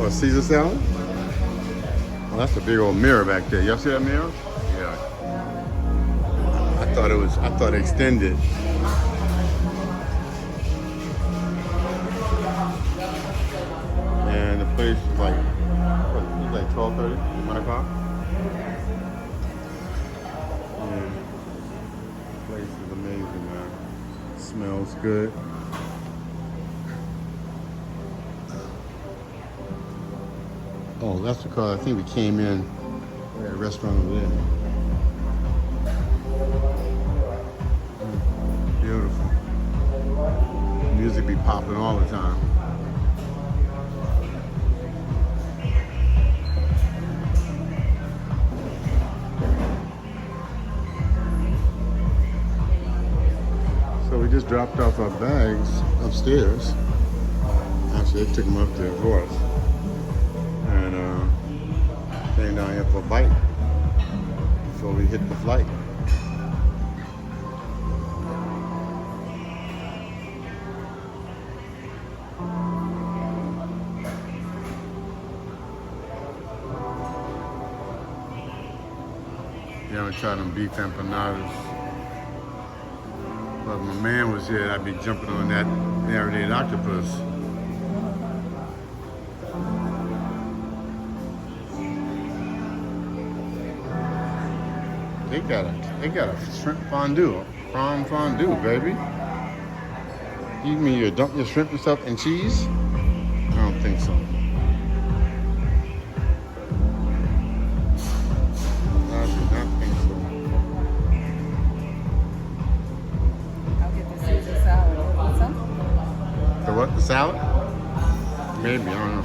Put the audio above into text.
Or Caesar salad? Well, that's a big old mirror back there. Y'all see that mirror? Yeah. I thought it extended. And the place is like, what, it's like 12:30, 1 o'clock? Yeah. The place is amazing, man. Smells good. Oh, that's because I think we came in at a restaurant over there. Beautiful. Music be popping all the time. So we just dropped off our bags upstairs. Actually, they took them up there for us. And came down here for a bite before we hit the flight. Yeah, I'm gonna try them beef empanadas. But if my man was here, I'd be jumping on that marinated octopus. They got a shrimp fondue, prawn fondue, baby. You mean you dump your shrimp and stuff in cheese? I don't think so. I do not think so. I'll get the Caesar salad. Want some? The what? The salad? Maybe, I don't know.